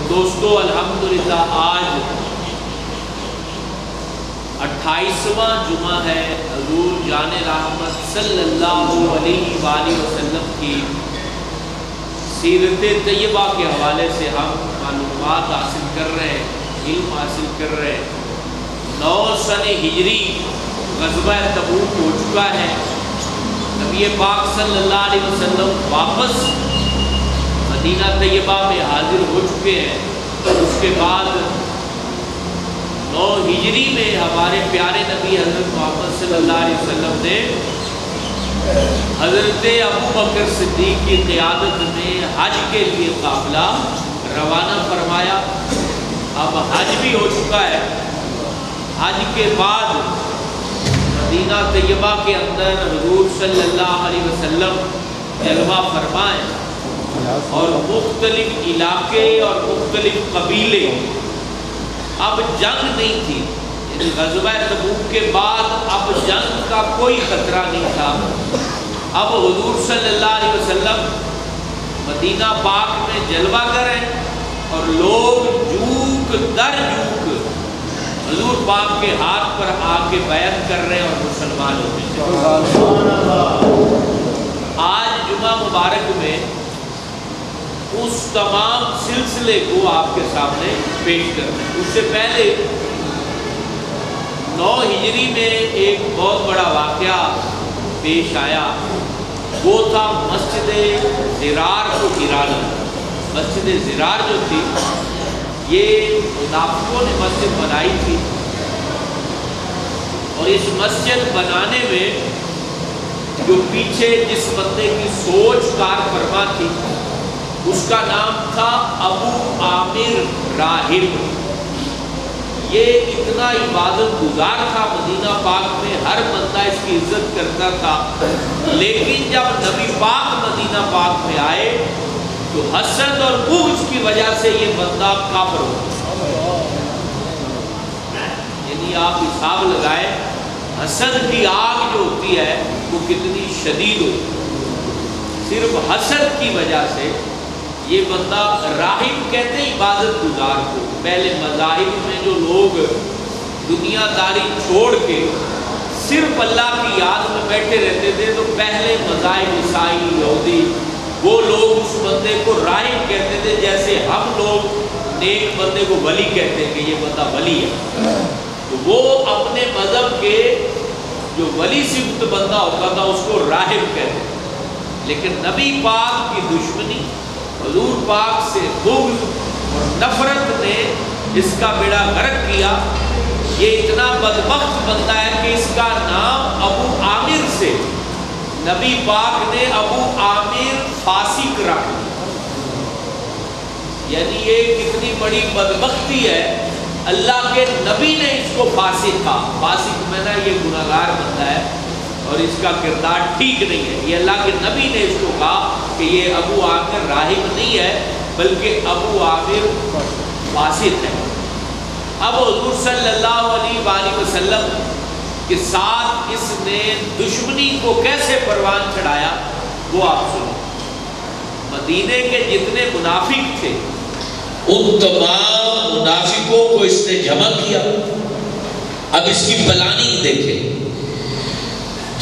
دوستو الحمدللہ آج 28واں جمعہ ہے حضور جان رحمت صلی اللہ علیہ وآلہ وسلم کی سیرت طیبہ کے حوالے سے ہم معلومات حاصل کر رہے ہیں، علم حاصل کر رہے ہیں۔ 9 سن ہجری غزوہ تبوک ہو چکا ہے، نبی پاک صلی اللہ علیہ وسلم واپس مدینہ طیبہ میں حاضر ہو چکے ہیں۔ اس کے بعد 9 ہجری میں ہمارے پیارے نبی حضرت محمد صلی اللہ علیہ وسلم نے حضرت ابو بکر صدیق کی قیادت میں حج کے لیے قافلہ روانہ فرمایا۔ اب حج بھی ہو چکا ہے، حج کے بعد مدینہ طیبہ کے اندر حضور صلی اللہ علیہ وسلم جلوہ فرمائے اور مختلف علاقے اور مختلف قبیلے، اب جنگ نہیں تھی، یعنی غزوہ تبوک کے بعد اب جنگ کا کوئی خطرہ نہیں تھا۔ اب حضور صلی اللہ علیہ وسلم مدینہ پاک میں جلوہ گر ہیں اور لوگ جوک در جوک حضور پاک کے ہاتھ پر آ کے بیعت کر رہے ہیں اور مسلمان ہوتے ہیں۔ آج جمعہ مبارک میں اس تمام سلسلے کو آپ کے سامنے پیش کرنا ہے۔ اس سے پہلے 9 ہجری میں ایک بہت بڑا واقعہ پیش آیا، وہ تھا مسجد زرار کو گرانا۔ مسجد زرار جو تھی یہ منافقوں نے مسجد بنائی تھی، اور اس مسجد بنانے میں جو پیچھے جس بندے کی سوچ کار فرما تھی اس کا نام تھا ابو عامر راہب۔ یہ اتنا عبادت گزار تھا مدینہ پاک میں، ہر بندہ اس کی عزت کرتا تھا، لیکن جب نبی پاک مدینہ پاک میں آئے تو حسد اور بغض کی وجہ سے یہ بندہ کافر ہو گیا۔ یعنی آپ حساب لگائیں حسد کی آگ جو ہوتی ہے وہ کتنی شدید ہوتی ہے۔ صرف حسد کی وجہ سے یہ بندہ، راہب کہتے ہیں عبادت گزار کو۔ پہلے مذاہب میں جو لوگ دنیا داری چھوڑ کے صرف اللہ کی یاد میں بیٹھے رہتے تھے تو پہلے مذاہب عیسائی یہودی وہ لوگ اس بندے کو راہب کہتے تھے، جیسے ہم لوگ نیک بندے کو ولی کہتے ہیں کہ یہ بندہ ولی ہے۔ تو وہ اپنے مذہب کے جو ولی صفت بندہ ہوتا تھا اس کو راہب کہتے تھے، لیکن نبی پاک کی دشمنی، حضور پاک سے بغض اور نفرت نے اس کا بیڑا غرق کیا۔ یہ اتنا بدبخت بندہ ہے کہ اس کا نام ابو عامر سے نبی پاک نے ابو عامر فاسق رکھ دیا۔ یعنی یہ کتنی بڑی بدبختی ہے، اللہ کے نبی نے اس کو فاسق کہا۔ فاسق میں نا یہ گناہگار بندہ ہے اور اس کا کردار ٹھیک نہیں ہے۔ یہ اللہ کے نبی نے اس کو کہا کہ یہ ابو عامر راہب نہیں ہے بلکہ ابو عامر فاسق ہے۔ اب حضور صلی اللہ علیہ وآلہ وسلم کے ساتھ اس نے دشمنی کو کیسے پروان چڑھایا وہ آپ سنیں۔ مدینے کے جتنے منافق تھے ان تمام منافقوں کو اس نے جمع کیا۔ اب اس کی پلاننگ دیکھیں،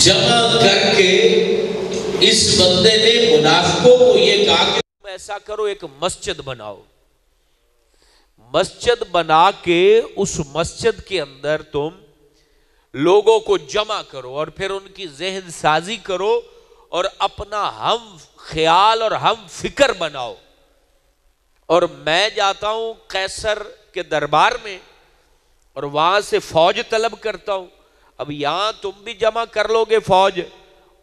جمع کر کے اس بندے نے منافقوں کو یہ کہا کہ تم ایسا کرو، ایک مسجد بناؤ، مسجد بنا کے اس مسجد کے اندر تم لوگوں کو جمع کرو اور پھر ان کی ذہن سازی کرو اور اپنا ہم خیال اور ہم فکر بناؤ، اور میں جاتا ہوں قیصر کے دربار میں اور وہاں سے فوج طلب کرتا ہوں۔ اب یہاں تم بھی جمع کر لو گے فوج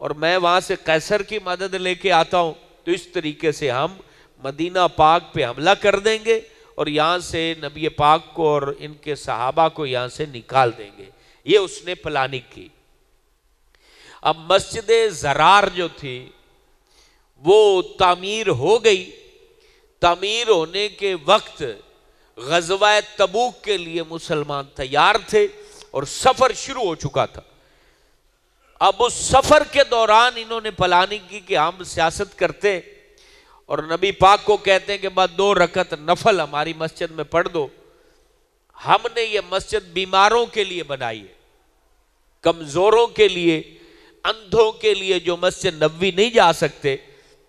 اور میں وہاں سے قیصر کی مدد لے کے آتا ہوں، تو اس طریقے سے ہم مدینہ پاک پہ حملہ کر دیں گے اور یہاں سے نبی پاک کو اور ان کے صحابہ کو یہاں سے نکال دیں گے۔ یہ اس نے پلاننگ کی۔ اب مسجد زرار جو تھی وہ تعمیر ہو گئی۔ تعمیر ہونے کے وقت غزوہ تبوک کے لیے مسلمان تیار تھے اور سفر شروع ہو چکا تھا۔ اب اس سفر کے دوران انہوں نے پلاننگ کی کہ ہم سیاست کرتے اور نبی پاک کو کہتے ہیں کہ بعد 2 رکعت نفل ہماری مسجد میں پڑھ دو. ہم نے یہ مسجد بیماروں کے لیے بنائی ہے، کمزوروں کے لیے، اندھوں کے لیے جو مسجد نبوی نہیں جا سکتے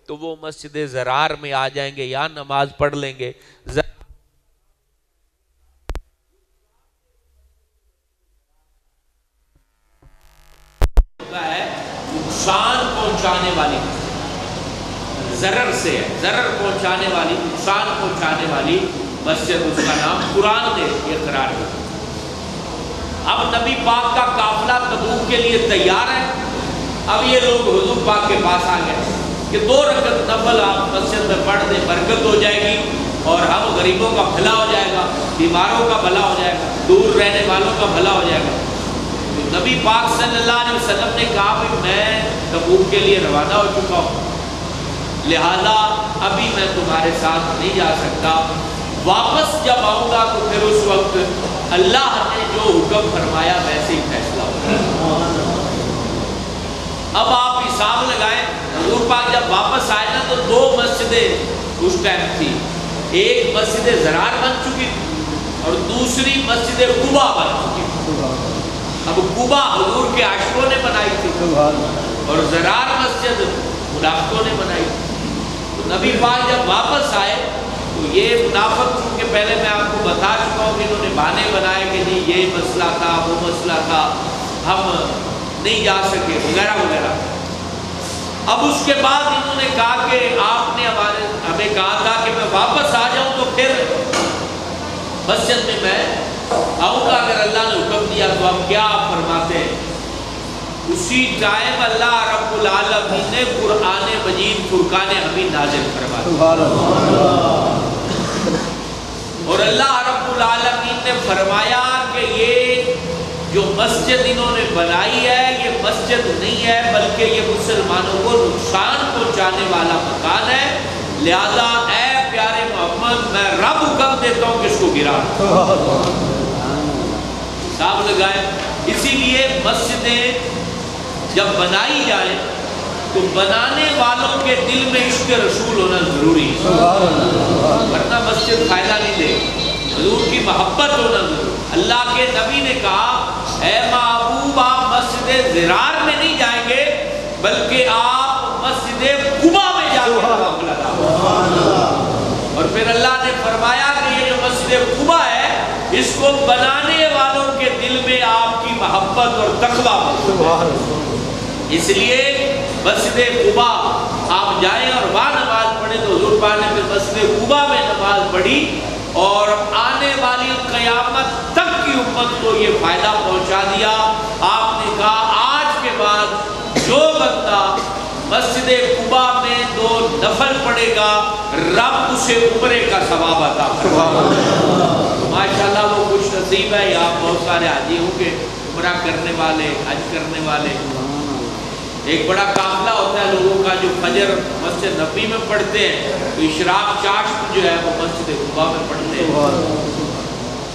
تو وہ مسجد زرار میں آ جائیں گے، یہاں نماز پڑھ لیں گے. نقصان پہنچانے والی ضرر سے ہے، ضرر پہنچانے والی، نقصان پہنچانے والی مسجد، اس کا نام قرآن نے یہ قرار دیا. اب نبی پاک کا قافلہ تبوک کے لیے تیار ہے. اب یہ لوگ حضور پاک کے پاس آ گئے کہ 2 رکعت نفل آپ مسجد میں پڑھ دیں، برکت ہو جائے گی اور ہم غریبوں کا بھلا ہو جائے گا، بیماروں کا بھلا ہو جائے گا، دور رہنے والوں کا بھلا ہو جائے گا. تو نبی پاک صلی اللہ علیہ وسلم نے کہا کہ میں تبوک کے لیے روانہ ہو چکا ہوں، لہذا ابھی میں تمہارے ساتھ نہیں جا سکتا. واپس جب آؤں گا تو پھر اس وقت اللہ نے جو حکم فرمایا ویسے ہی فیصلہ ہوگا. اب آپ حساب لگائیں، حضور پاک جب واپس آئے نا تو 2 مسجدیں اس ٹائم تھی. ایک مسجد زرار بن چکی تھی اور دوسری مسجد قباء بن چکی تھی. اب قباء حضور کے عاشقوں نے بنائی تھی اور زرار مسجد منافقوں نے بنائی تھی. تو نبی پاک جب واپس آئے تو یہ منافق، چونکہ پہلے میں آپ کو بتا چکا ہوں کہ انہوں نے بہانے بنائے کہ نہیں یہ مسئلہ تھا، وہ مسئلہ تھا، ہم نہیں جا سکے وغیرہ وغیرہ. اب اس کے بعد انہوں نے کہا کہ آپ نے ہمیں کہا تھا کہ میں واپس آ جاؤں تو پھر مسجد میں آؤں گا، اگر اللہ نے حکم دیا تو. اب کیا آپ فرماتے ہیں؟ اسی ٹائم اللہ رب العالمین نے قرآن مجید فرقان حمید نازل فرمایا اور اللہ رب العالمین نے فرمایا کہ یہ جو مسجد انہوں نے بنائی ہے یہ مسجد نہیں ہے بلکہ یہ مسلمانوں کو نقصان پہنچانے والا مکان ہے. لہذا اے پیارے محمد میں رب حکم دیتا ہوں کہ اس کو گرا. حساب لگائے. اسی لیے مسجدیں جب بنائی جائیں تو بنانے والوں کے دل میں عشق رسول ہونا ضروری ہے، ورنہ مسجد فائدہ نہیں دے. حضور کی محبت ہونا ضروری. اللہ کے نبی نے کہا اے محبوب آپ مسجد زرار میں نہیں جائیں گے بلکہ آپ مسجد قباء میں جا کے. اور پھر اللہ نے فرمایا کہ یہ جو مسجد قباء ہے اس کو بنانے والوں کے دل میں آپ کی محبت اور تقویٰ ہو. اس لیے مسجد قباء آپ جائیں اور وہاں نماز پڑھیں. تو حضور پاک نے پھر مسجد قباء میں نماز پڑھی اور آنے والی قیامت تک کی امت کو یہ فائدہ پہنچا دیا. آپ نے کہا آج کے بعد جو بندہ مسجد قباء میں 2 نفل پڑھے گا رب اسے عمرے کا ثواب عطا فرمائے. ماشاءاللہ وہ خوش نصیب ہے. یہاں بہت سارے حاجی ہوں گے، عمرہ کرنے والے، حج کرنے والے. ایک بڑا قافلہ ہوتا ہے لوگوں کا جو فجر مسجد نبوی میں پڑھتے ہیں تو اشراق چاشت جو ہے وہ مسجد قباء میں پڑھتے ہیں.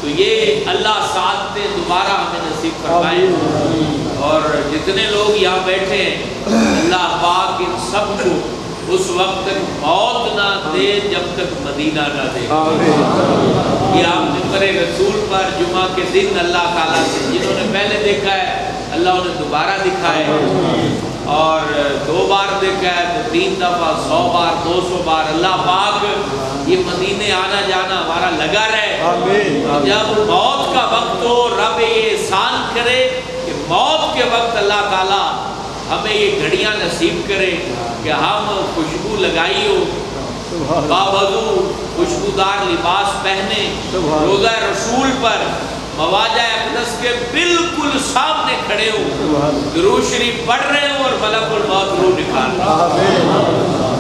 تو یہ اللہ سعادتیں دوبارہ ہمیں نصیب فرمائے. اور جتنے لوگ یہاں بیٹھے ہیں اللہ پاک ان سب کو اس وقت تک موت نہ دے جب تک مدینہ نہ دے. یہ آپ منبر رسول پر جمعہ کے دن اللہ تعالیٰ سے جنہوں نے پہلے دیکھا ہے اللہ انہیں دوبارہ دکھائے اور 2 بار دیکھا ہے تو 3 دفعہ 100 بار 200 بار. اللہ پاک یہ مدینے آنا جانا ہمارا لگا رہے. جب موت کا وقت ہو رب یہ احسان کرے کہ موت کے وقت اللہ تعالیٰ ہمیں یہ گھڑیاں نصیب کرے کہ ہم خوشبو لگائی ہو، باوضو خوشبودار لباس پہنے، روضہ رسول پر مواجہ اقدس کے بالکل سامنے کھڑے ہو، درود شریف پڑھ رہے ہوں اور ملک الموت روح نکال رہا.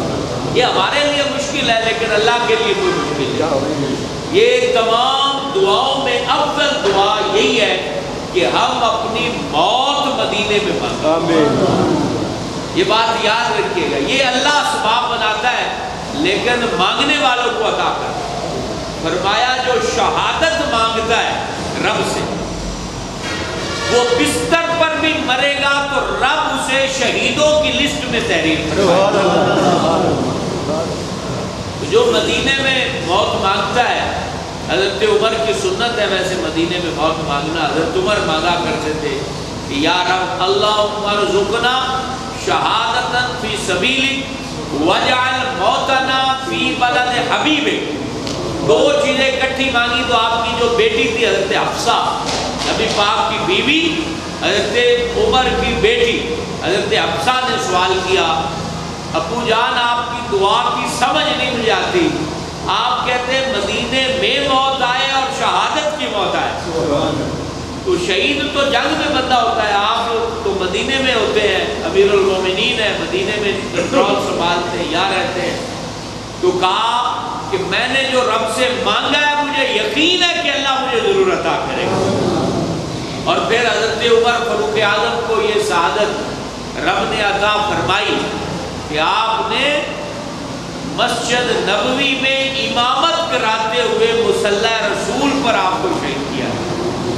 یہ ہمارے لیے مشکل ہے لیکن اللہ کے لیے کوئی مشکل نہیں. یہ تمام دعاؤں میں افضل دعا یہی ہے کہ ہم اپنی موت مدینے میں مانگیں. یہ بات یاد رکھیے گا. یہ اللہ اسباب بناتا ہے لیکن مانگنے والوں کو عطا کرتا ہے. فرمایا جو شہادت مانگتا ہے رب سے وہ بستر پر بھی مرے گا تو رب اسے شہیدوں کی لسٹ میں تحریر فرمائے. جو مدینے میں موت مانگتا ہے، حضرت عمر کی سنت ہے ویسے مدینے میں موت مانگنا، حضرت عمر مانگا کرتے تھے کہ یا رب اللہم ارزقنا شہادتاً فی سبیلک وجعل موتنا فی بلد حبیبک۔ دو چیزیں اکٹھی مانگی تو آپ کی جو بیٹی تھی حضرت حفصہ نبی پاک کی بیوی، حضرت عمر کی بیٹی حضرت حفصہ نے سوال کیا ابو جان آپ کی دعا کی سمجھ نہیں مل جاتی، آپ کہتے ہیں مدینے میں موت آئے اور شہادت کی موت آئے، تو شہید تو جنگ میں بندہ ہوتا ہے، آپ تو مدینے میں ہوتے ہیں، امیر المومنین ہیں، مدینے میں کنٹرول سنبھالتے ہیں، یہاں رہتے ہیں۔ تو کہا کہ میں نے جو رب سے مانگا ہے مجھے یقین ہے کہ اللہ مجھے ضرور عطا کرے گا۔ اور پھر حضرت عمر فاروق اعظم کو یہ سعادت رب نے عطا فرمائی کہ آپ نے مسجد نبوی میں امامت کراتے ہوئے مصلی رسول پر آپ کو شہید کیا،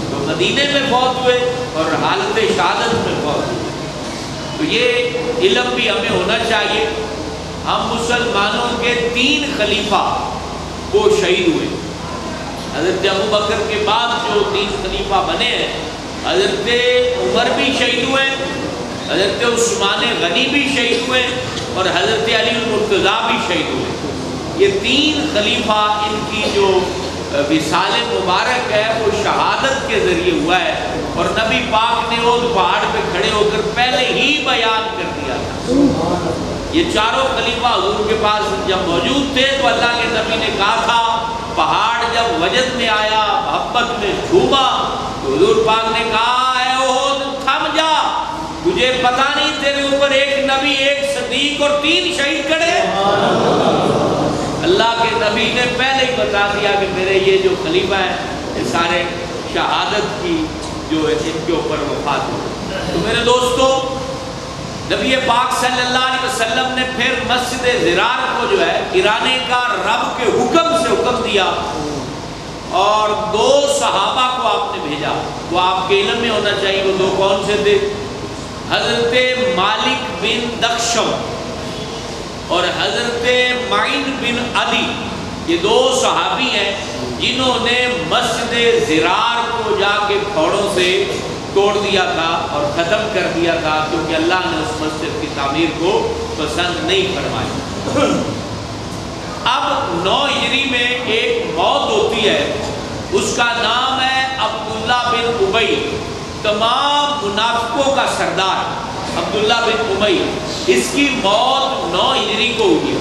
تو مدینے میں فوت ہوئے اور حالت شہادت میں فوت ہوئے۔ تو یہ علم بھی ہمیں ہونا چاہیے۔ ہم مسلمانوں کے 3 خلیفہ کو شہید ہوئے، حضرت ابوبکر کے بعد جو 3 خلیفہ بنے ہیں، حضرت عمر بھی شہید ہوئے، حضرت عثمان غنی بھی شہید ہوئے اور حضرت علی المرتضیٰ بھی شہید ہوئے۔ یہ 3 خلیفہ ان کی جو وصال مبارک ہے وہ شہادت کے ذریعے ہوا ہے، اور نبی پاک نے وہ پہاڑ پہ کھڑے ہو کر پہلے ہی بیان کر دیا تھا۔ یہ چاروں خلیفہ حضور کے پاس جب موجود تھے تو اللہ کے نبی نے کہا تھا، پہاڑ جب وجد میں آیا محبت میں جھوما تو حضور پاک نے کہا اے احد تھم جا، تجھے پتہ نہیں تیرے اوپر ایک نبی، ایک صدیق اور 3 شہید کھڑے۔ اللہ کے نبی نے پہلے ہی بتا دیا کہ میرے یہ جو خلیفہ ہیں یہ سارے شہادت کی جو ہے ان کے اوپر وفات ہو۔ تو میرے دوستو، نبی پاک صلی اللہ علیہ وسلم نے پھر مسجد ضرار کو جو ہے گرانے کا رب کے حکم سے حکم دیا، اور 2 صحابہ کو آپ نے بھیجا، وہ آپ کے علم میں ہونا چاہیے وہ 2 کون سے تھے؟ حضرت مالک بن دخشم اور حضرت معین بن عدی، یہ 2 صحابی ہیں جنہوں نے مسجد ضرار کو جا کے پھوڑوں سے توڑ دیا تھا اور ختم کر دیا تھا، کیونکہ اللہ نے اس مسجد کی تعمیر کو پسند نہیں فرمائی۔ اب 9 ہجری میں ایک موت ہوتی ہے، اس کا نام ہے عبداللہ بن ابی، تمام منافقوں کا سردار عبداللہ بن ابی، اس کی موت 9 ہجری کو ہوئی ہے۔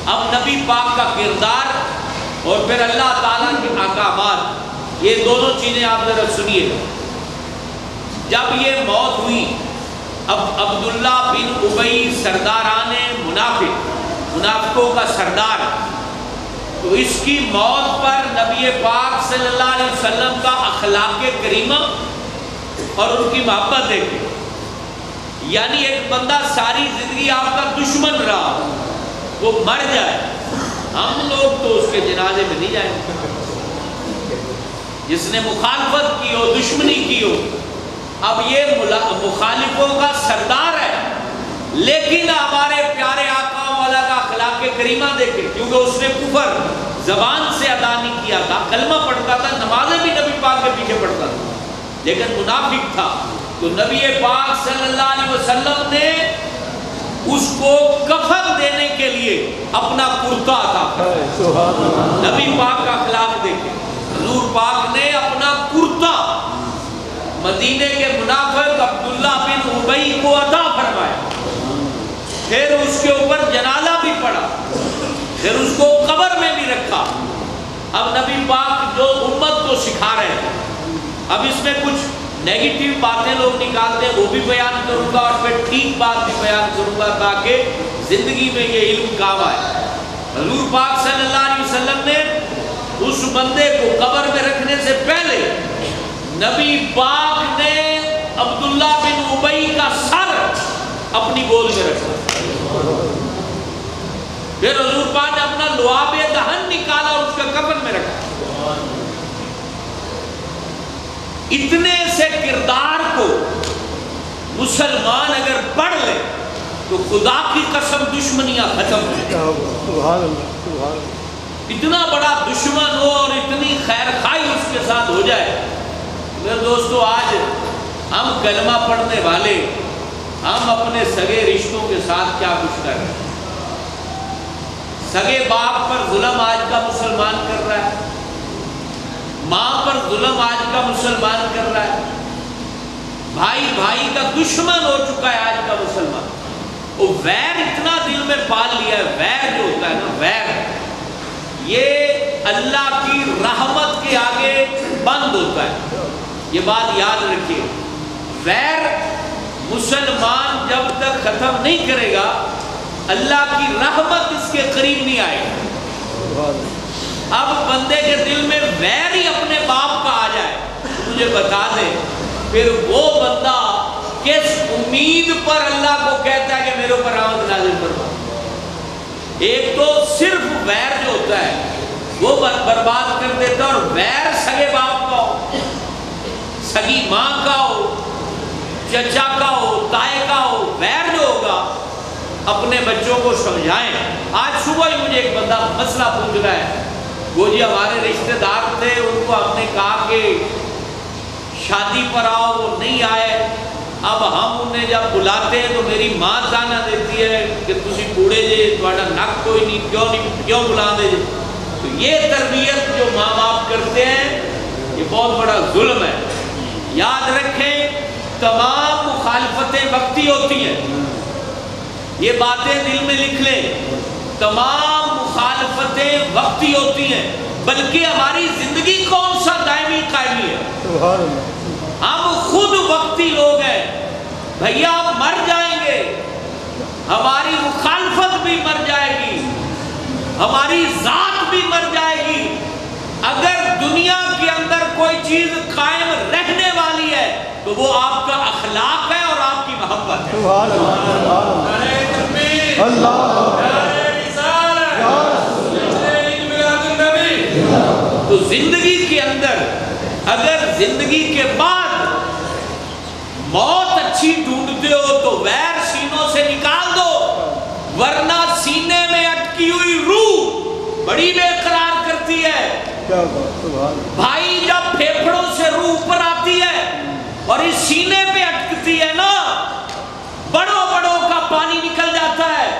اب نبی پاک کا کردار اور پھر اللہ تعالیٰ کے احکامات، یہ دونوں چیزیں آپ ذرا سنیے۔ جب یہ موت ہوئی، اب عبداللہ بن ابی سرداران منافقوں کا سردار، تو اس کی موت پر نبی پاک صلی اللہ علیہ وسلم کا اخلاق کریمہ اور ان کی محبت دیکھیں، یعنی ایک بندہ ساری زندگی آپ کا دشمن رہا، وہ مر جائے، ہم لوگ تو اس کے جنازے میں نہیں جائیں گے، جس نے مخالفت کی ہو، دشمنی کی ہو۔ اب یہ مخالفوں کا سردار ہے، لیکن ہمارے پیارے آقا والا کا اخلاق کریمہ دیکھیں، کیونکہ اس نے کفر زبان سے ادا نہیں کیا تھا، کلمہ پڑھتا تھا، نمازیں بھی نبی پاک کے پیچھے پڑھتا تھا، لیکن منافق تھا۔ تو نبی پاک صلی اللہ علیہ وسلم نے اس کو کفن دینے کے لیے اپنا کرتا تھا۔ نبی پاک کا اخلاق دیکھیں، حضور پاک نے اپنا کرتا مدینے کے منافق عبداللہ بن ابی کو عطا فرمایا، پھر اس کے اوپر جنازہ بھی پڑا، پھر اس کو قبر میں بھی رکھا۔ اب نبی پاک جو امت کو سکھا رہے ہیں، اب اس میں کچھ نیگیٹیو باتیں لوگ نکالتے ہیں، وہ بھی بیان کروں گا، اور پھر ٹھیک بات بھی بیان کروں گا تاکہ زندگی میں یہ علم کام آئے۔ حضور پاک صلی اللہ علیہ وسلم نے اس بندے کو قبر میں رکھنے سے پہلے نبی پاک نے عبداللہ بن ابی کا سر اپنی گود میں رکھا، پھر حضور پاک نے اپنا لعاب دہن نکالا اور اس کا کفن میں رکھا۔ اتنے سے کردار کو مسلمان اگر پڑھ لے تو خدا کی قسم دشمنیاں ختم ہو جائیں۔ سبحان اللہ، سبحان اللہ۔ اتنا بڑا دشمن ہو اور اتنی خیر خائی اس کے ساتھ ہو جائے۔ میرے دوستو، آج ہم کلمہ پڑھنے والے ہم اپنے سگے رشتوں کے ساتھ کیا کچھ کر رہے ہیں۔ سگے باپ پر ظلم آج کا مسلمان کر رہا ہے، ماں پر ظلم آج کا مسلمان کر رہا ہے، بھائی بھائی کا دشمن ہو چکا ہے آج کا مسلمان۔ وہ ویر اتنا دل میں پال لیا ہے، ویر جو ہوتا ہے نا، ویر یہ اللہ کی رحمت کے آگے بند ہوتا ہے۔ یہ بات یاد رکھیے، ویر مسلمان جب تک ختم نہیں کرے گا اللہ کی رحمت اس کے قریب نہیں آئے گی۔ اب بندے کے دل میں ویر ہی اپنے باپ کا آ جائے تو مجھے بتا دے پھر وہ بندہ کس امید پر اللہ کو کہتا ہے کہ میرے اوپر رحمت نازل فرما۔ ایک تو صرف ویر جو ہوتا ہے وہ برباد کر دیتا ہے، اور ویر سگے باپ کا ہو، سگی ماں کا ہو، چچا کا ہو، تائے کا ہو، ویر جو ہوگا اپنے بچوں کو سمجھائیں۔ آج صبح ہی مجھے ایک بندہ مسئلہ پوچھ رہا ہے، وہ جی ہمارے رشتہ دار تھے، ان کو ہم نے کہا کہ شادی پر آؤ، وہ نہیں آئے۔ اب ہم انہیں جب بلاتے ہیں تو میری ماں تانا دیتی ہے کہ تسی کوڑے جے، تھوڑا نک کوئی نہیں، کیوں بلا دے جے۔ تو یہ تربیت جو ماں باپ کرتے ہیں یہ بہت بڑا ظلم ہے۔ یاد رکھیں، تمام مخالفتیں وقتی ہوتی ہیں، یہ باتیں دل میں لکھ لیں، تمام مخالفتیں وقتی ہوتی ہیں، بلکہ ہماری زندگی کون سا دائمی قائمی ہے؟ سبحان اللہ۔ ہم خود وقتی لوگ ہیں بھیا، مر جائیں گے، ہماری مخالفت بھی مر جائے گی، ہماری ذات بھی مر جائے گی۔ اگر دنیا کے اندر کوئی چیز قائم رہنے والی ہے تو وہ آپ کا اخلاق ہے اور آپ کی محبت ہے۔ سبحان اللہ، تو زندگی کے اندر اگر زندگی کے بعد موت اچھی ڈھونڈتے ہو تو ویر سینوں سے نکال دو، ورنہ سینے میں اٹکی ہوئی روح بڑی بے قرار کرتی ہے۔ بھائی جب پھیپھڑوں سے روح اوپر آتی ہے اور اس سینے پہ اٹکتی ہے نا، بڑوں بڑوں کا پانی نکل جاتا ہے،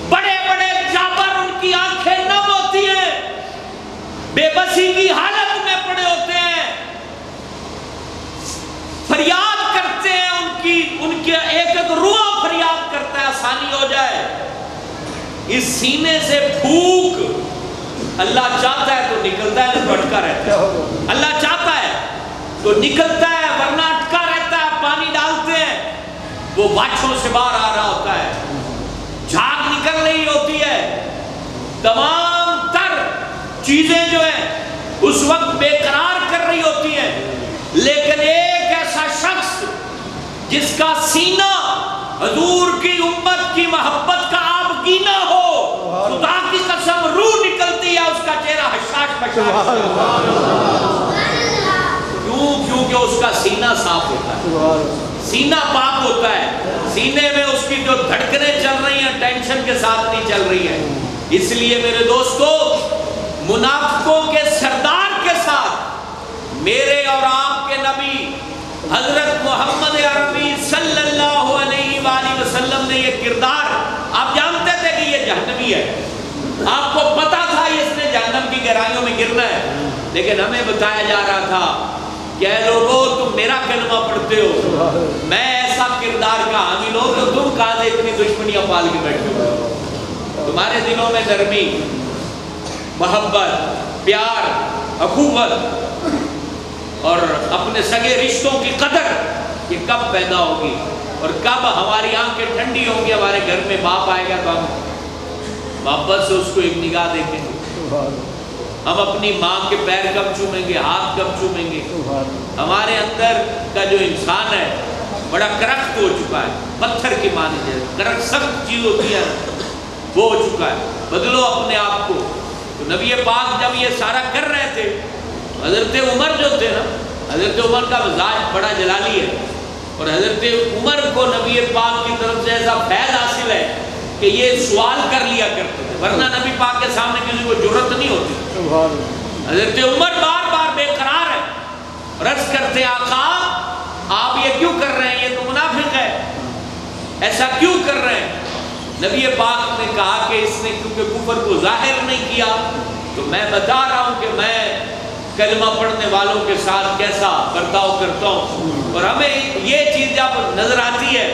بڑے بڑے جابر ان کی آنکھیں نم ہوتی ہیں، بے بسی کی حالت میں پڑے ہوتے ہیں، فریاد کرتے ہیں، ان کے ایک ایک روح فریاد کرتا ہے آسانی ہو جائے۔ اس سینے سے پھوک اللہ چاہتا ہے تو نکلتا ہے، تو اٹکا رہتا ہے۔ اللہ چاہتا ہے تو نکلتا ہے، ورنہ اٹکا رہتا ہے۔ پانی ڈالتے ہیں، وہ باچھوں سے باہر آ رہا ہوتا ہے، جھاگ نکل رہی ہوتی ہے، تمام تر چیزیں جو ہیں اس وقت بے قرار کر رہی ہوتی ہیں، لیکن ایک ایسا شخص جس کا سینہ حضور کی امت کی محبت کا آبگینہ ہو، خدا کی قسم روح نکلتی ہے، اس کا چہرہ حشاش بشاش، کیونکہ اس کا سینہ صاف ہوتا ہے، سینہ پاک ہوتا ہے، سینے میں اس کی جو دھڑکنیں چل رہی ہیں ٹینشن کے ساتھ نہیں چل رہی ہیں۔ اس لیے میرے دوستو، منافقوں کے سردار کے ساتھ میرے اور آپ کے نبی حضرت محمد عربی صلی اللہ علیہ وآلہ وسلم نے یہ کردار، آپ جانتے تھے کہ یہ جہنمی ہے، آپ کو پتا تھا اس نے جہنم کی گہرائیوں میں گرنا ہے، لیکن ہمیں بتایا جا رہا تھا کہ اے لوگو، تم میرا کلمہ پڑھتے ہو، میں ایسا کردار کا حامل ہوں، تو تم کہاں سے اتنی دشمنیاں پال کے بیٹھے ہو؟ تمہارے دلوں میں نرمی، محبت، پیار، اخوت اور اپنے سگے رشتوں کی قدر یہ کب پیدا ہوگی، اور کب ہماری آنکھیں ٹھنڈی ہوں گی، ہمارے گھر میں باپ آئے گا تو ہم محبت سے اس کو ایک نگاہ دیکھیں گے، ہم اپنی ماں کے پیر کب چومیں گے، ہاتھ کب چومیں گے۔ ہمارے اندر کا جو انسان ہے بڑا کرخت ہو چکا ہے، پتھر کی مانند ہے، کرخت سخت چیز ہوتی ہے، وہ ہو چکا ہے، بدلو اپنے آپ کو۔ تو نبی پاک جب یہ سارا کر رہے تھے، حضرت عمر جو تھے نا، حضرت عمر کا مزاج بڑا جلالی ہے، اور حضرت عمر کو نبی پاک کی طرف سے ایسا فیض حاصل ہے کہ یہ سوال کر لیا کرتے تھے، ورنہ نبی پاک کے سامنے کسی کو جرأت نہیں ہوتی۔ حضرت عمر بار بار بے قرار ہے، عرض کرتے آقا آپ یہ کیوں کر رہے ہیں، یہ تو منافق ہے، ایسا کیوں کر رہے ہیں؟ نبی پاک نے کہا کہ اس نے کیونکہ کفر کو ظاہر نہیں کیا تو میں بتا رہا ہوں کہ میں کلمہ پڑھنے والوں کے ساتھ کیسا برتاؤ کرتا ہوں۔ اور ہمیں یہ چیز جب نظر آتی ہے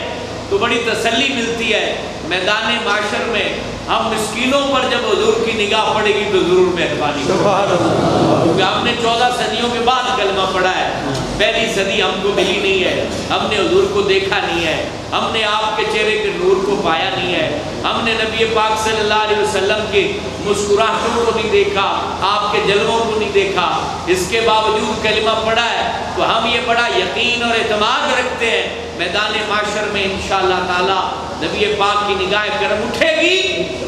تو بڑی تسلی ملتی ہے۔ میدان معاشر میں ہم مسکینوں پر جب حضور کی نگاہ پڑے گی تو ضرور مہربانی کیونکہ ہم نے 14 صدیوں کے بعد کلمہ پڑھا ہے، پہلی صدی ہم کو ملی نہیں ہے، ہم نے حضور کو دیکھا نہیں ہے، ہم نے آپ کے چہرے کے نور کو پایا نہیں ہے، ہم نے نبی پاک صلی اللہ علیہ وسلم کی مسکراہٹوں کو نہیں دیکھا، آپ کے جلووں کو نہیں دیکھا، اس کے باوجود کلمہ پڑھا ہے تو ہم یہ بڑا یقین اور اعتماد رکھتے ہیں میدان معاشر میں انشاءاللہ تعالی نبی پاک کی نگاہ کرم اٹھے گی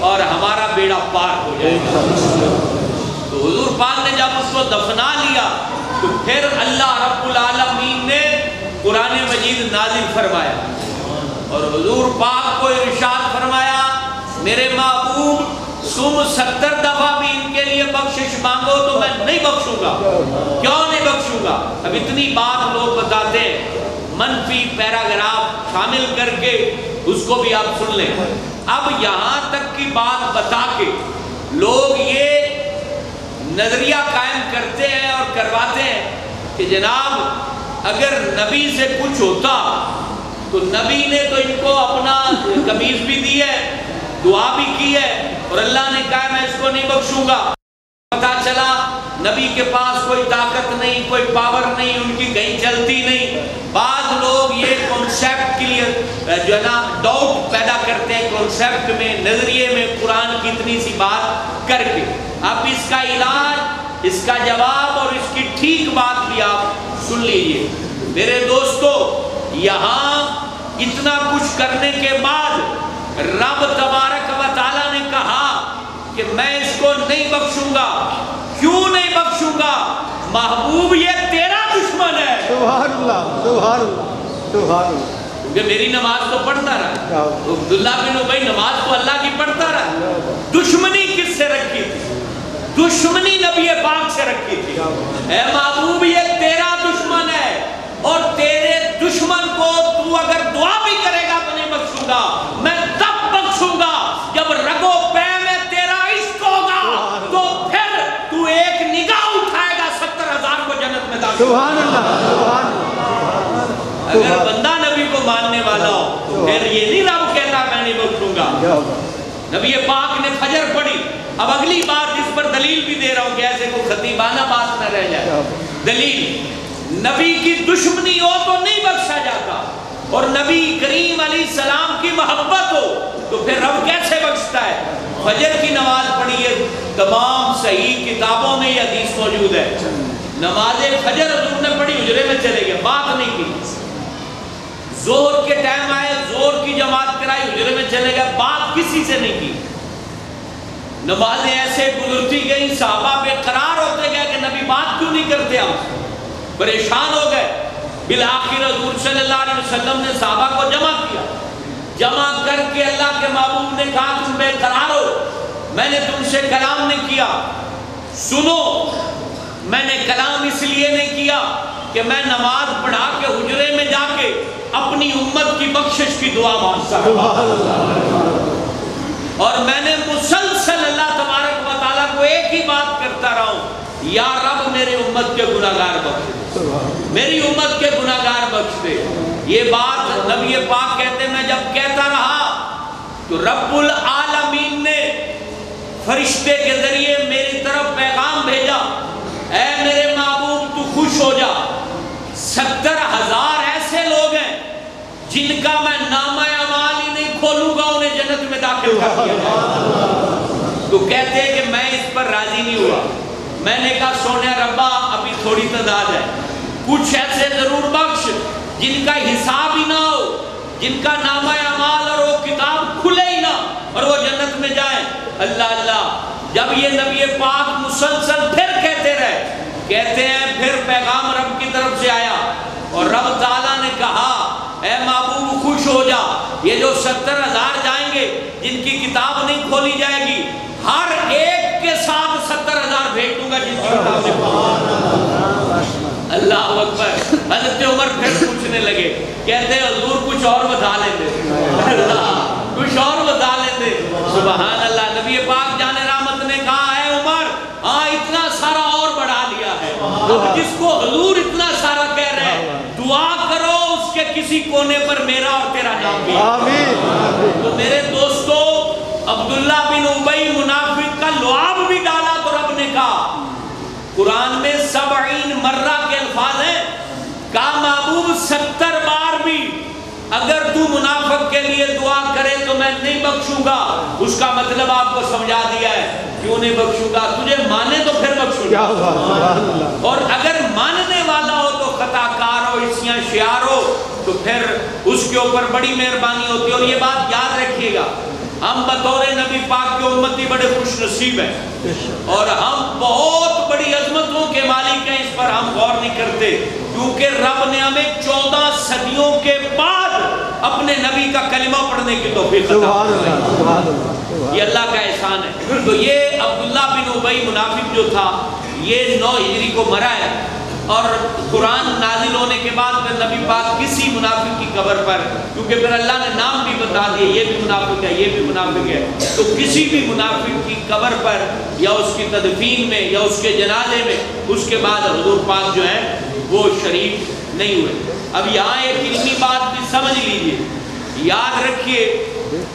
اور ہمارا بیڑا پار ہو جائے گا۔ تو حضور پاک نے جب اس کو دفنا لیا تو پھر اللہ رب العالمین نے قرآن مجید نازل فرمایا اور حضور پاک کو ارشاد فرمایا میرے محبوب تم 70 دفعہ بھی ان کے لیے بخشش مانگو تو میں نہیں بخشوں گا۔ کیوں نہیں بخشوں گا؟ اب اتنی بات لوگ بتاتے ہیں، منفی پیراگراف شامل کر کے اس کو بھی آپ سن لیں۔ اب یہاں تک کی بات بتا کے لوگ یہ نظریہ قائم کرتے ہیں اور کرواتے ہیں کہ جناب اگر نبی سے کچھ ہوتا تو نبی نے تو ان کو اپنا قمیض بھی دی ہے، دعا بھی کی ہے اور اللہ نے کہا میں اس کو نہیں بخشوں گا۔ پتا چلا نبی کے پاس کوئی طاقت نہیں، کوئی پاور نہیں، ان کی کہیں چلتی نہیں۔ بعض لوگ یہ کنسیپٹ کے لیے جو ہے نا ڈاؤٹ پیدا کرتے ہیں کنسیپٹ میں، نظریے میں، قرآن کی اتنی سی بات کر کے۔ اب اس کا علاج، اس کا جواب اور اس کی ٹھیک بات بھی آپ سن لیجئے میرے دوستو۔ یہاں اتنا کچھ کرنے کے بعد رب تبارک و تعالیٰ نے کہا کہ میں اس کو نہیں بخشوں گا۔ کیوں نہیں بخشوں گا؟ محبوب یہ تیرا دشمن ہے۔ سبحان اللہ، سبحان اللہ، سبحان اللہ۔ کیونکہ میری نماز تو پڑھتا رہا، عبداللہ بن ابی نماز تو اللہ کی پڑھتا رہا۔ دشمنی کس سے رکھی تھی؟ دشمنی نبی پاک سے رکھی تھی۔ اے محبوب یہ تیرا دشمن ہے اور تیرے دشمن کو تو اگر دعا بھی کرے گا تو نہیں بخشوں گا۔ میں تب بخشوں گا جب رگو پے میں تیرا عشق ہوگا تو پھر تو ایک نگاہ اٹھائے گا 70,000 کو جنت میں داخل۔ سبحان اللہ، سبحان اللہ۔ اگر بندہ نبی کو ماننے والا ہو پھر یہ نہیں رب کہتا میں نہیں بخشوں گا۔ نبی پاک نے فجر پڑھی۔ اب اگلی بات جس پر دلیل بھی دے رہا ہوں کہ ایسے کو خطیبانہ بات نہ رہ جائے۔ دلیل نبی کی دشمنی ہو تو نہیں بخشا جاتا اور نبی کریم علیہ السلام کی محبت ہو تو پھر رب کیسے بخشتا ہے؟ فجر کی نماز پڑھیے، تمام صحیح کتابوں میں یہ حدیث موجود ہے۔ نماز فجر حضور نے پڑھی، حجرے میں چلے گئے، بات نہیں کی۔ زہر کے ٹائم آئے، زہر کی جماعت کرائی، حجرے میں چلے گئے، بات کسی سے نہیں کی۔ نمازیں ایسے گزرتی گئی، صحابہ بے قرار ہوتے گئے کہ نبی بات کیوں نہیں کرتے ہم، پریشان ہو گئے۔ بالآخر حضور صلی اللہ علیہ وسلم نے صحابہ کو جمع کیا، جمع کر کے اللہ کے محبوب نے کہا تم بے قرار ہو، میں نے تم سے کلام نہیں کیا، سنو میں نے کلام اس لیے نہیں کیا کہ میں نماز پڑھا کے حجرے میں جا کے اپنی امت کی بخشش کی دعا مانگتا ہوں، اور میں نے مسلسل اللہ تبارک و تعالیٰ کو ایک ہی بات کرتا رہا ہوں، یا رب میرے امت کے گناہگار بخش دے، میری امت کے گناہگار بخش دے۔ یہ بات نبی پاک کہتے میں جب کہتا رہا تو رب العالمین نے فرشتے کے ذریعے میری طرف پیغام بھیجا، اے میرے محبوب تو خوش ہو جا، 70,000 ایسے لوگ ہیں جن کا میں نامہ اعمال ہی نہیں کھولوں گا، انہیں جنت میں داخل کر دیا جائے۔ تو کہتے ہیں کہ میں اس پر راضی نہیں ہوا، میں نے کہا سونے ربا ابھی تھوڑی تعداد ہے، کچھ ایسے ضرور بخش جن کا حساب ہی نہ ہو، جن کا نامہ اعمال اور وہ کتاب کھلے ہی نہ اور وہ جنت میں جائیں۔ اللہ اللہ، جب یہ نبی پاک مسلسل پھر کہتے رہے، کہتے ہیں پھر پیغام رب کی طرف سے آیا اور رب تعالیٰ نے کہا ہو جا. یہ جو 70,000 جائیں گے جن کی کتاب نہیں کھولی جائے گی، ہر ایک کے ساتھ 70,000 بھیج دوں گا جن کی کتاب نہیں کھولی. اللہ اکبر. حضرت عمر پھر پوچھنے لگے، کہتے ہیں حضور کچھ اور بتا لیتے، کچھ اور بتا لیتے. سبحان اللہ. نبی پاک جان رحمت نے کہا ہے عمر، ہاں اتنا سارا اور بڑھا لیا ہے. اب جس کو حضور اتنا سارا کہہ رہے ہیں، دعا کرو اس کے کسی کونے پر میرا اور تیرا نام بھی. آمین. تو میرے دوستو، عبداللہ بن ابی منافق کا لعاب بھی ڈالا تو رب نے کہا، قرآن میں 70 مرہ کے الفاظ ہیں، کہا محبوب 70 بار بھی اگر تو منافق کے لیے دعا کرے تو میں نہیں بخشوں گا. اس کا مطلب آپ کو سمجھا دیا ہے. کیوں نہیں بخشوں گا؟ تجھے مانے تو پھر بخشوں گا، اور اگر ماننے والا ہو تو خطا کار ہو، عیسیاں شیار ہو، تو پھر اس کے اوپر بڑی مہربانی ہوتی ہے. اور یہ بات یاد رکھیے گا، ہم بطور نبی پاک کے امتی بڑے خوش نصیب ہیں، اور ہم بہت بڑی عظمتوں کے مالک ہیں. اس پر ہم غور نہیں کرتے، کیونکہ رب نے ہمیں 14 صدیوں کے بعد اپنے نبی کا کلمہ پڑھنے کی توفیق عطا کی. یہ اللہ کا احسان ہے. تو یہ عبداللہ بن ابی منافق جو تھا، یہ 9 ہجری کو مرا ہے، اور قرآن نازل ہونے کے بعد پھر نبی پاک کسی منافق کی قبر پر، کیونکہ پھر اللہ نے نام بھی بتا دیے، یہ بھی منافق ہے، یہ بھی منافق ہے، تو کسی بھی منافق کی قبر پر یا اس کی تدفین میں یا اس کے جنازے میں اس کے بعد حضور پاک جو ہے وہ شریک نہیں ہوئے. اب یہاں ایک علمی بات بھی سمجھ لیجئے، یاد رکھیے،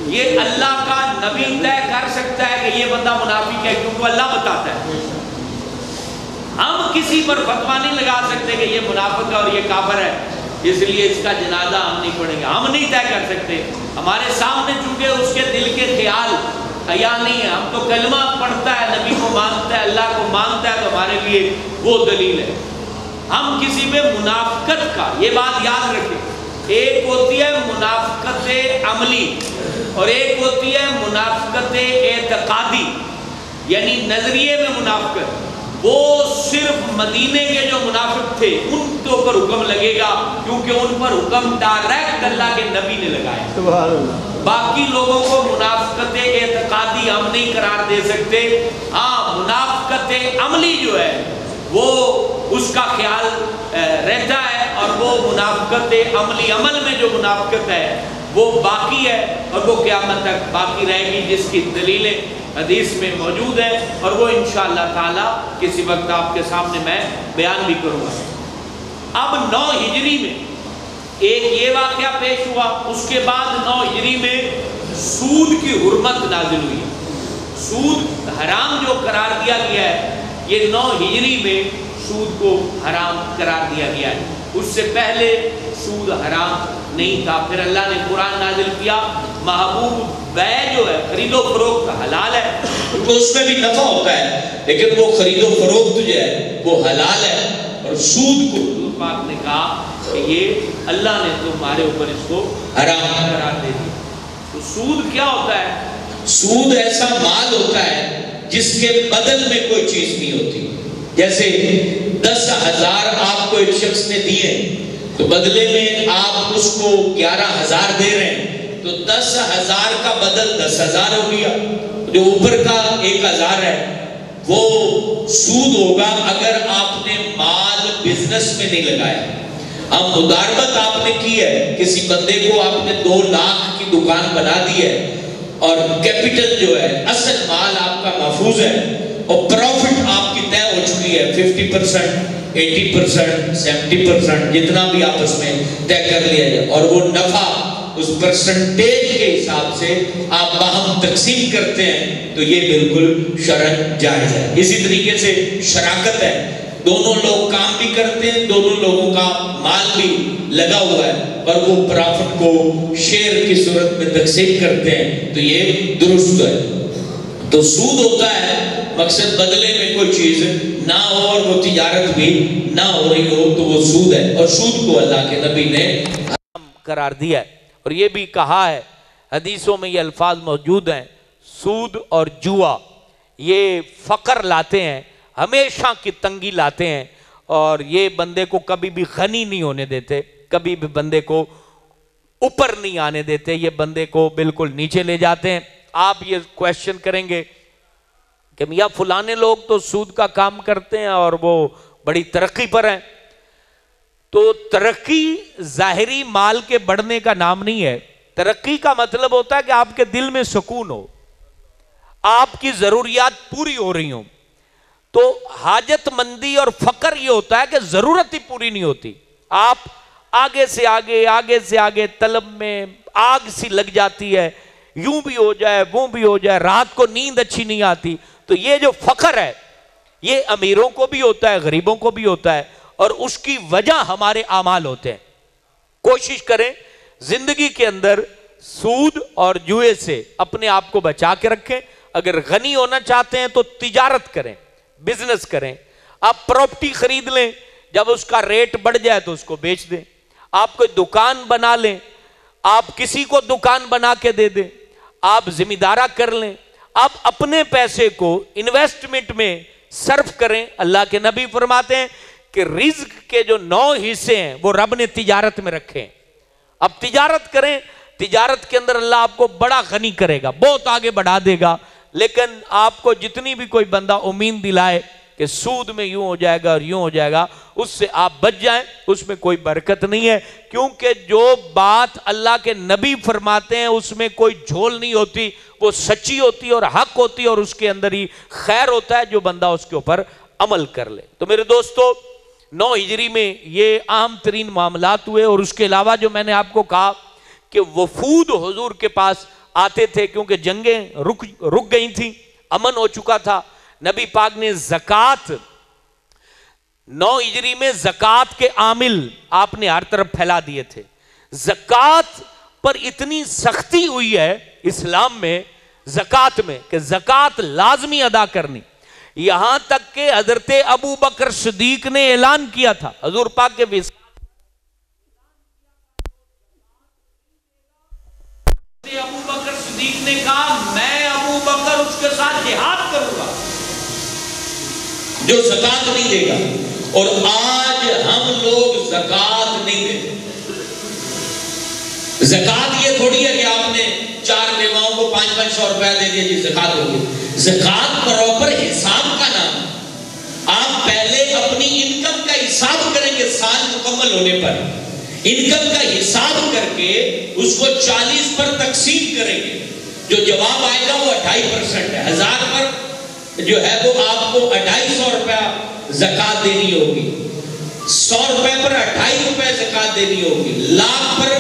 یہ اللہ کا نبی طے کر سکتا ہے کہ یہ بندہ منافق ہے، کیونکہ اللہ بتاتا ہے. ہم کسی پر فتویٰ نہیں لگا سکتے کہ یہ منافق ہے اور یہ کافر ہے، اس لیے اس کا جنازہ ہم نہیں پڑھیں گے. ہم نہیں طے کر سکتے. ہمارے سامنے چونکہ اس کے دل کے خیال حیا نہیں ہے، ہم تو کلمہ پڑھتا ہے، نبی کو مانتا ہے، اللہ کو مانتا ہے، تو ہمارے لیے وہ دلیل ہے. ہم کسی میں منافقت کا، یہ بات یاد رکھیں، ایک ہوتی ہے منافقت عملی اور ایک ہوتی ہے منافقت اعتقادی، یعنی نظریے میں منافقت. وہ صرف مدینے کے جو منافق تھے ان کے اوپر حکم لگے گا، کیونکہ ان پر حکم ڈائریکٹ اللہ کے نبی نے لگایا. باقی لوگوں کو منافقت اعتقادی ہم نہیں قرار دے سکتے. ہاں منافقت عملی جو ہے وہ اس کا خیال رہتا ہے، اور وہ منافقت عملی، عمل میں جو منافقت ہے وہ باقی ہے، اور وہ قیامت تک باقی رہے گی، جس کی دلیلیں حدیث میں موجود ہے، اور وہ انشاءاللہ تعالی کسی وقت آپ کے سامنے میں بیان بھی کروں گا. اب 9 ہجری میں ایک یہ واقعہ پیش ہوا، اس کے بعد 9 ہجری میں سود کی حرمت نازل ہوئی. سود حرام جو قرار دیا گیا ہے، یہ 9 ہجری میں سود کو حرام قرار دیا گیا ہے. اس سے پہلے سود حرام نہیں تھا. پھر اللہ نے قرآن نازل کیا، محبوب بے جو ہے، خرید و فروخت حلال ہے، کیونکہ اس میں بھی نفع ہوتا ہے، لیکن وہ خرید و فروخت جو ہے وہ حلال ہے. اور سود کو حضور پاک نے کہا کہ یہ اللہ نے تمہارے اوپر اس کو حرام قرار دے دیا. تو سود کیا ہوتا ہے؟ سود ایسا مال ہوتا ہے جس کے بدل میں کوئی چیز نہیں ہوتی. جیسے 10,000 آپ کو ایک شخص نے دیے تو بدلے میں آپ اس کو 11,000 دے رہے ہیں، تو 10,000 کا بدل 10,000 ہو گیا. جو اوپر کا 1,000 ہے وہ سود ہوگا اگر آپ نے مال بزنس میں نہیں لگایا. اب مداربت آپ نے کی ہے، کسی بندے کو آپ نے 2 لاکھ کی دکان بنا دی ہے، اور کیپٹل جو ہے اصل مال آپ کا محفوظ ہے، اور پروفٹ آپ کی طے ہو چکی ہے 50%، 80%، 70%، جتنا بھی آپ اس میں طے کر لیا جائے، اور وہ نفع اس پرسنٹیج کے حساب سے آپ باہم تقسیم کرتے ہیں، تو یہ بالکل شرعاً جائز ہے. اسی طریقے سے شراکت ہے، دونوں لوگ کام بھی کرتے ہیں، دونوں لوگوں کا مال بھی لگا ہوا ہے، اور وہ پرافٹ کو شیئر کی صورت میں تقسیم کرتے ہیں، تو یہ درست ہے. تو سود ہوتا ہے مقصد بدلے میں کوئی چیز نہ ہو اور وہ تجارت بھی نہ ہو رہی ہو، تو وہ سود ہے. اور سود کو اللہ کے نبی نے حرام قرار دیا ہے. اور یہ بھی کہا ہے، حدیثوں میں یہ الفاظ موجود ہیں، سود اور جوا یہ فقر لاتے ہیں، ہمیشہ کی تنگی لاتے ہیں، اور یہ بندے کو کبھی بھی غنی نہیں ہونے دیتے، کبھی بھی بندے کو اوپر نہیں آنے دیتے, یہ بندے کو بالکل نیچے لے جاتے ہیں. آپ یہ کویسچن کریں گے کہ میاں فلانے لوگ تو سود کا کام کرتے ہیں اور وہ بڑی ترقی پر ہیں. تو ترقی ظاہری مال کے بڑھنے کا نام نہیں ہے. ترقی کا مطلب ہوتا ہے کہ آپ کے دل میں سکون ہو, آپ کی ضروریات پوری ہو رہی ہوں. تو حاجت مندی اور فقر یہ ہوتا ہے کہ ضرورت ہی پوری نہیں ہوتی, آپ آگے سے آگے طلب میں آگ سی لگ جاتی ہے, یوں بھی ہو جائے وہ بھی ہو جائے, رات کو نیند اچھی نہیں آتی. تو یہ جو فقر ہے یہ امیروں کو بھی ہوتا ہے, غریبوں کو بھی ہوتا ہے, اور اس کی وجہ ہمارے اعمال ہوتے ہیں. کوشش کریں زندگی کے اندر سود اور جوئے سے اپنے آپ کو بچا کے رکھیں. اگر غنی ہونا چاہتے ہیں تو تجارت کریں, بزنس کریں. آپ پراپرٹی خرید لیں, جب اس کا ریٹ بڑھ جائے تو اس کو بیچ دیں. آپ کوئی دکان بنا لیں, آپ کسی کو دکان بنا کے دے دیں, آپ ذمہ دارہ کر لیں. آپ اپنے پیسے کو انویسٹمنٹ میں صرف کریں. اللہ کے نبی فرماتے ہیں کہ رزق کے جو 9 حصے ہیں وہ رب نے تجارت میں رکھے. اب تجارت کریں, تجارت کے اندر اللہ آپ کو بڑا غنی کرے گا, بہت آگے بڑھا دے گا. لیکن آپ کو جتنی بھی کوئی بندہ امید دلائے کہ سود میں یوں ہو جائے گا اور یوں ہو جائے گا, اس سے آپ بچ جائیں, اس میں کوئی برکت نہیں ہے. کیونکہ جو بات اللہ کے نبی فرماتے ہیں اس میں کوئی جھول نہیں ہوتی, وہ سچی ہوتی اور حق ہوتی, اور اس کے اندر ہی خیر ہوتا ہے جو بندہ اس کے اوپر عمل کر لے. تو میرے دوستو 9 ہجری میں یہ عام ترین معاملات ہوئے. اور اس کے علاوہ جو میں نے آپ کو کہا کہ وفود حضور کے پاس آتے تھے, کیونکہ جنگیں رک گئی تھیں, امن ہو چکا تھا. نبی پاک نے زکوٰۃ 9 ہجری میں زکوٰۃ کے عامل آپ نے ہر طرف پھیلا دیے تھے. زکوٰۃ پر اتنی سختی ہوئی ہے اسلام میں زکوٰۃ میں کہ زکوٰۃ لازمی ادا کرنی, یہاں تک کہ حضرت ابو بکر صدیق نے اعلان کیا تھا. حضور پاک کے ابو بکر صدیق نے کہا میں ابو بکر اس کے ساتھ جہاد کروں گا جو زکوٰۃ نہیں دے گا. اور آج ہم لوگ زکوٰۃ نہیں دیتے. زکوٰۃ یہ تھوڑی ہے کہ آپ نے 4 بیواؤں کو 500 روپے دے دیا جی زکوٰۃ ہوگی. زکوٰۃ پراپر حساب کا نام. آپ پہلے اپنی انکم کا حساب کریں گے, سال مکمل ہونے پر انکم کا حساب کر کے اس کو 40 پر تقسیم کریں گے. جو جواب آئے گا وہ 2.5% ہے. 1000 پر جو ہے وہ آپ کو 250 روپیہ زکوٰۃ دینی ہوگی. 100 روپے پر 2.5 روپے زکوٰۃ دینی ہوگی. لاکھ پر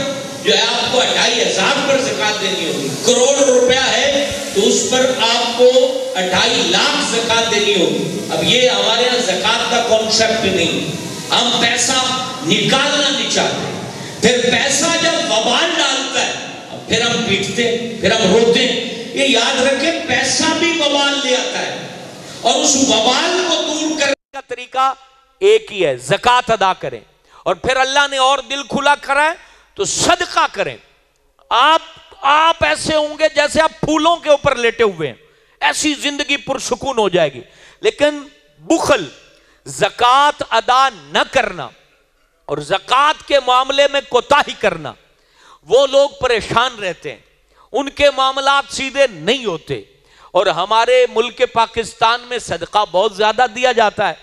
جو ہے آپ کو 2500 پر زکوٰۃ دینی ہوگی. کروڑ روپیہ ہے تو اس پر آپ کو 2.5 لاکھ زکوٰۃ دینی ہوگی. اب یہ ہمارے یہاں زکوٰۃ کا کانسیپٹ نہیں, ہم پیسہ نکالنا نہیں چاہتے. پھر پیسہ جب وبال ڈالتا ہے پھر ہم پیٹتے ہیں, پھر ہم روتے ہیں. یہ یاد رکھیں پیسہ بھی وبال لے آتا ہے, اور اس وبال کو دور کرنے کا طریقہ ایک ہی ہے, زکوٰۃ ادا کریں. اور پھر اللہ نے اور دل کھلا کرا ہے تو صدقہ کریں. آپ ایسے ہوں گے جیسے آپ پھولوں کے اوپر لیٹے ہوئے ہیں, ایسی زندگی پرسکون ہو جائے گی. لیکن بخل, زکوٰۃ ادا نہ کرنا اور زکوٰۃ کے معاملے میں کوتاہی کرنا, وہ لوگ پریشان رہتے ہیں, ان کے معاملات سیدھے نہیں ہوتے. اور ہمارے ملک پاکستان میں صدقہ بہت زیادہ دیا جاتا ہے,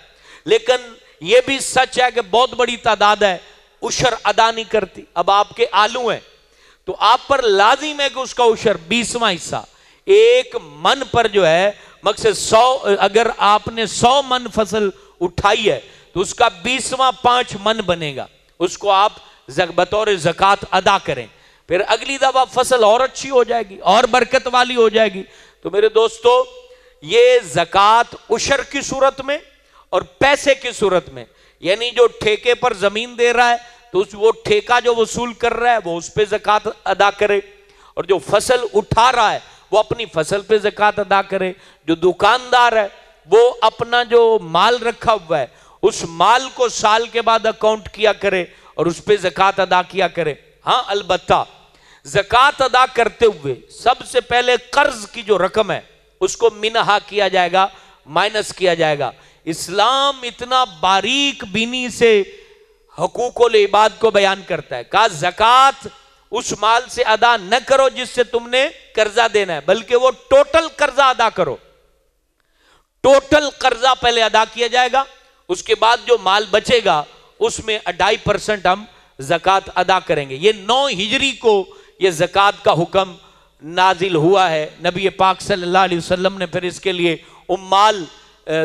لیکن یہ بھی سچ ہے کہ بہت بڑی تعداد ہے عشر ادا نہیں کرتی. اب آپ کے آلو ہیں تو آپ پر لازم ہے کہ اس کا عشر 20واں حصہ, 1 من پر جو ہے مقصد 100, اگر آپ نے 100 من فصل اٹھائی ہے تو اس کا 20واں 5 من بنے گا, اس کو آپ بطور زکوٰۃ ادا کریں. پھر اگلی دفعہ فصل اور اچھی ہو جائے گی, اور برکت والی ہو جائے گی. تو میرے دوستو یہ زکوٰۃ عشر کی صورت میں اور پیسے کی صورت میں, یعنی جو ٹھیکے پر زمین دے رہا ہے تو وہ ٹھیکہ جو وصول کر رہا ہے وہ اس پہ زکوٰۃ ادا کرے, اور جو فصل اٹھا رہا ہے وہ اپنی فصل پہ زکوٰۃ ادا کرے. جو دکاندار ہے وہ اپنا جو مال رکھا ہوا ہے اس مال کو سال کے بعد اکاؤنٹ کیا کرے اور اس پہ زکوٰۃ ادا کیا کرے. ہاں البتہ زکوٰۃ ادا کرتے ہوئے سب سے پہلے قرض کی جو رقم ہے اس کو منہا کیا جائے گا, مائنس کیا جائے گا. اسلام اتنا باریک بینی سے حقوق العباد کو بیان کرتا ہے. کہا زکوٰۃ اس مال سے ادا نہ کرو جس سے تم نے قرضہ دینا ہے، بلکہ وہ ٹوٹل قرضہ ادا کرو۔ ٹوٹل قرضہ پہلے ادا کیا جائے گا، اس کے بعد جو مال بچے گا اس میں 2.5% ہم زکوٰۃ ادا کریں گے۔ یہ 9 ہجری کو یہ زکوٰۃ کا حکم نازل ہوا ہے۔ نبی پاک صلی اللہ علیہ وسلم نے پھر اس کے لیے مال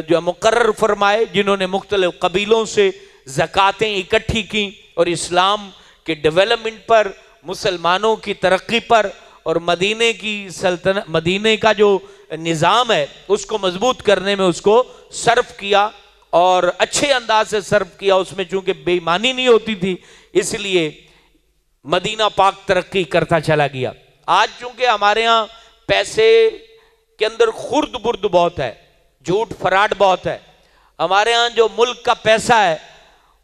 جو مقرر فرمائے، جنہوں نے مختلف قبیلوں سے زکوٰۃیں اکٹھی کی اور اسلام کے ڈیولپمنٹ پر، مسلمانوں کی ترقی پر اور مدینے کی سلطنت، مدینے کا جو نظام ہے اس کو مضبوط کرنے میں اس کو صرف کیا، اور اچھے انداز سے صرف کیا۔ اس میں چونکہ بے ایمانی نہیں ہوتی تھی، اس لیے مدینہ پاک ترقی کرتا چلا گیا۔ آج چونکہ ہمارے ہاں پیسے کے اندر خرد برد بہت ہے، جھوٹ فراڈ بہت ہے، ہمارے ہاں جو ملک کا پیسہ ہے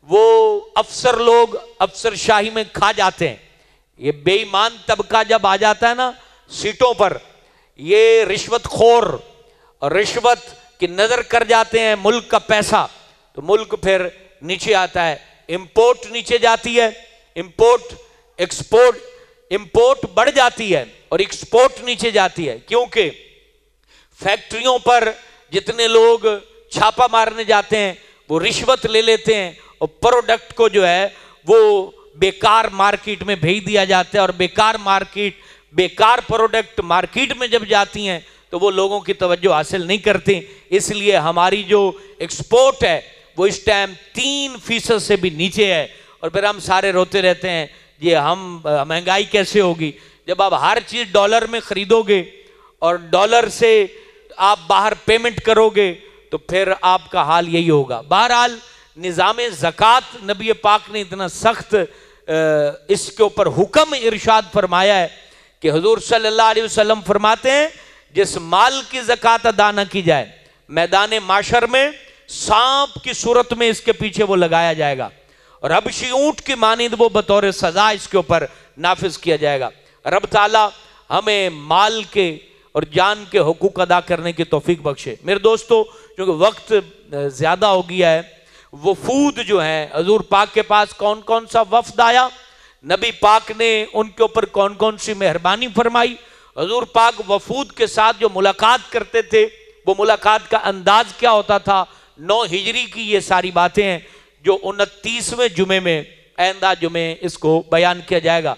وہ افسر لوگ افسر شاہی میں کھا جاتے ہیں۔ یہ بے ایمان طبقہ جب آ جاتا ہے نا سیٹوں پر، یہ رشوت خور اور رشوت کی نظر کر جاتے ہیں ملک کا پیسہ، تو ملک پھر نیچے آتا ہے، امپورٹ نیچے جاتی ہے، امپورٹ بڑھ جاتی ہے اور ایکسپورٹ نیچے جاتی ہے، کیونکہ فیکٹریوں پر جتنے لوگ چھاپا مارنے جاتے ہیں وہ رشوت لے لیتے ہیں، اور پروڈکٹ کو جو ہے وہ بیکار مارکیٹ میں بھیج دیا جاتا ہے، اور بیکار پروڈکٹ مارکیٹ میں جب جاتی ہیں تو وہ لوگوں کی توجہ حاصل نہیں کرتے۔ اس لیے ہماری جو ایکسپورٹ ہے وہ اس ٹائم 3% سے بھی نیچے ہے، اور پھر ہم سارے روتے رہتے ہیں یہ ہم مہنگائی کیسے ہوگی؟ جب آپ ہر چیز ڈالر میں خریدو گے اور ڈالر سے آپ باہر پیمنٹ کرو گے تو پھر آپ کا حال یہی ہوگا۔ بہرحال نظام زکوٰۃ نبی پاک نے اتنا سخت اس کے اوپر حکم ارشاد فرمایا ہے کہ حضور صلی اللہ علیہ وسلم فرماتے ہیں جس مال کی زکوٰۃ ادا نہ کی جائے، میدان معاشر میں سانپ کی صورت میں اس کے پیچھے وہ لگایا جائے گا، اور حبشی اونٹ کی مانند وہ بطور سزا اس کے اوپر نافذ کیا جائے گا۔ رب تعالیٰ ہمیں مال کے اور جان کے حقوق ادا کرنے کی توفیق بخشے۔ میرے دوستو، چونکہ وقت زیادہ ہو گیا ہے، وفود جو ہیں حضور پاک کے پاس کون کون سا وفد آیا، نبی پاک نے ان کے اوپر کون کون سی مہربانی فرمائی، حضور پاک وفود کے ساتھ جو ملاقات کرتے تھے وہ ملاقات کا انداز کیا ہوتا تھا، 9 ہجری کی یہ ساری باتیں ہیں جو 29ویں جمعے میں، آئندہ جمعے اس کو بیان کیا جائے گا۔